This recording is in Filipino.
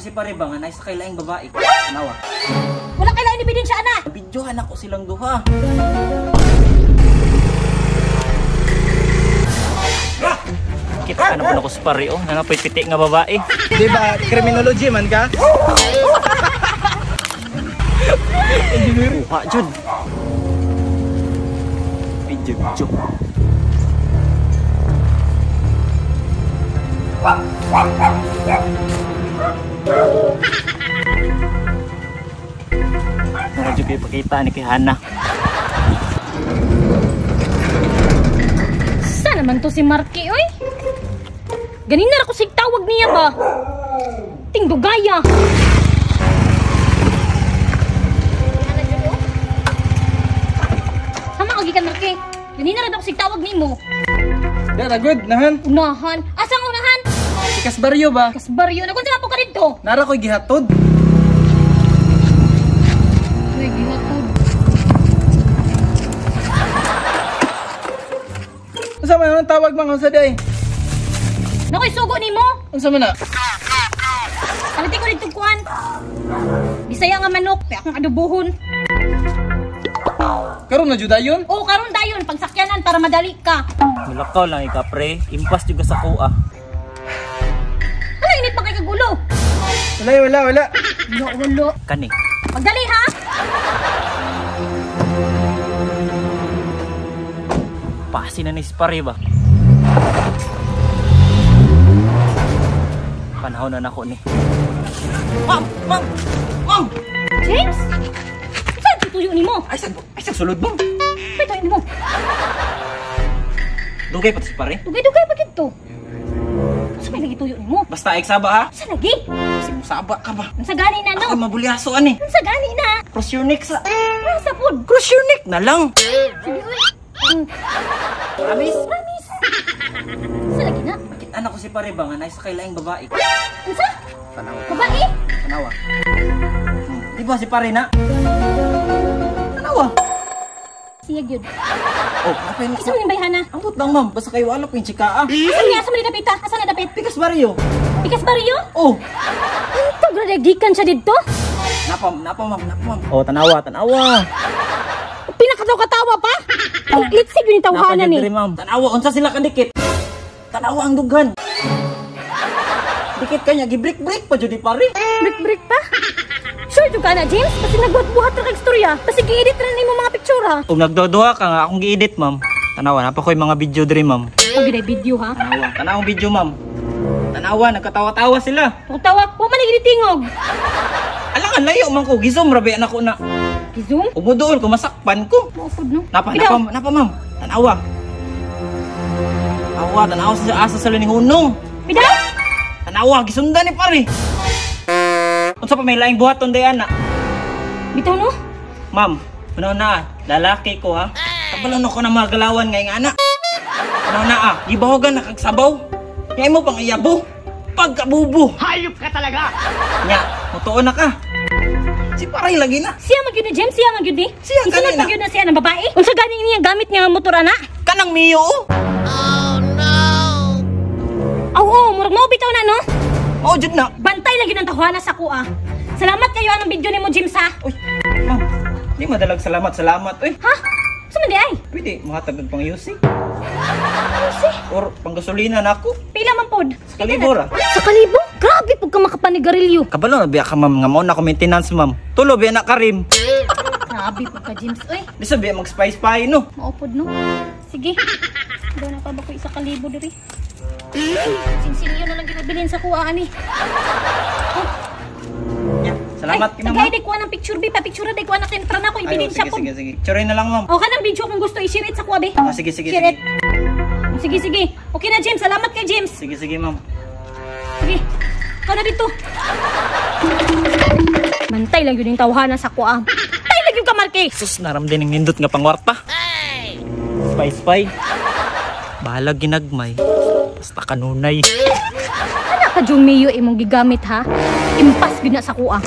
si Paribang nga sa kailaing babae. Tanawa. Wala kailangan ebidensya, ana. Bidyohan ako silang duha. Kita ka naman ako sa pari, oh. Nangapoy piti nga babae. Di ba, criminology man ka? Buha, Jud. Video. Medyo kayo pakita ni kay Hana. Saan naman to si Marky, oy? Ganina na ako sigtawag niya ba? Tingdugaya. Sama kagi ka, Marky. Ganina na ako sigtawag ni mo. Dara, good, nahan. Unahan. Asang unahan? Ikas baryo ba? Kasbaryo. Nakunsa po ka dito. Nara ko'y gihatod. Uy, ginatod. Unsa man ang tawag mga sa day? Nakoy sugo ni mo. Unsa man na? Kaliti ko dito kuan. Bisaya nga manok. Kaya akong adobohon. Karon na judayon? Oo, karon dayon. Pagsakyanan para madali ka. Mulakaw lang ika, pre. Impas juga sa kuha. Hala, init pa kay kagulo. Wala. Walo. Kani. Magdali ha. Pasin na ni si Pariba. Panahon na nako ni. Ma'am! James? Saan tutuyo ni mo? Ay, sag sulod mo. Pito ni mo. Dugay pa si Pare. Dugay-dugay pa gito. Sa may lagi tuyo ni mo? Basta eksaba ha. Sa lagi? Kasi musaba ka ba? Ang sagani na Ako no? mabulyaso ani. Ang sagani na. Cross your neck sa... Rasa food. Cross your neck na lang. Sige uy. Promise? Promise. Sa lagi na. Bakit anak ko si Pariba nga sa kailaing babae? Unsa? Tanawa. Babae? Tanawa. Di ba si Pare na? Tanawa. Siya gyud. Oh, napay ni Isa man yung bayhana. Ambot lang ma'am. Basta kayo wala po yung chika ah. Asa niya? Asa man dapit ha? Asa na dapit? Pikas baryo. Pikas baryo? Oh. Anto, gradagdikan siya dito? Napa ma'am. Oh, tanawa. Pinakataw-katawa pa? Ang litsig yung tawhanan Napa eh. diri ma'am. Tanawa, unsa sila kadikit? Tanawa ang dughan. Dikit kanya gibreak pa jud Pare. Break pa? Sure juga na, James? Kasi nagbuhat-buhat ra kag istorya. Kasi gi-edit ra nimo mga picture ha. Kung nagdodoha ka nga akong gi-edit ma'am. Tanawa, napa ko'y mga video diri ma'am. Pag video ha. Tanawang video ma'am. Tanawa, nagkatawa-tawa sila. Pagtawa, wa man tingog. Alangan layo man ko, gizom rabi anak ko na. Gizum? Umudoon ko, masakpan ko. Maupod no? Napa ma'am. Tanawa. Tanawa sa asa sa luning hunong. Pidaw? Tanawa, gisundan ni Pare. Unsa pa may laing buhaton dayana? Bitaw no? Ma'am, punaw na, lalaki ko ha. Kabalon ako na mga galawan ngay nga anak. Punaw na gibahogan na kag sabaw. Ngay mo pang iyabo. Pagkabubo. Hayop ka talaga. Nya, mutuon na ka. Si Paray lagi na. Siya magyud ni James, siya magyud ni. Siya Isunod kanina. magyud na siya ng babae. Unsa gani niya gamit niya nga motor ana? Kanang Mio. Oo, murag mao bitaw na no? Oh, jud na. Bantay lagi ng tahuana sa kuha. Salamat kayo anong video nimo James ha. Uy, ma'am. Di madalag salamat. Uy, Ha? Saan man di ay? pwede mahatag og pang UC Kasi, or pang gasolina nako. pila man pod? Sa kalibo ra. Sa kalibo? Grabe pag ka makapanigarilyo. Kabalo na biya ka ma'am, nga mao na ko maintenance ma'am. Tulo biya na karim. Grabe pag ka James. Uy, Di sa biya mag-spice pa no. maupod no? Sige. Daw na pa ba ko isa kalibo diri? Sinsilyo na lang ginabilin sa kuha ani. Yeah. Salamat kay ma'am. Tagay di kuha ng picture bi, pa-picture di kuha na kintra na ko ebidensya pod. Sige. Tuloy na lang ma'am. O kanang video kung gusto i-share it sa kuha be. Sige. Share it. Sige. Okay na James, salamat kay James. Sige ma'am. Sige. Ikaw na dito. Mantay lang yun yung tawhanan sa kuha. Tay lang yung kamarke. Sus, naramdin ng nindot nga pangwarta. Spy. Bahala ginagmay. Basta kanunay. Ano ka Jumio imong gigamit ha? Impas gina sa kuha.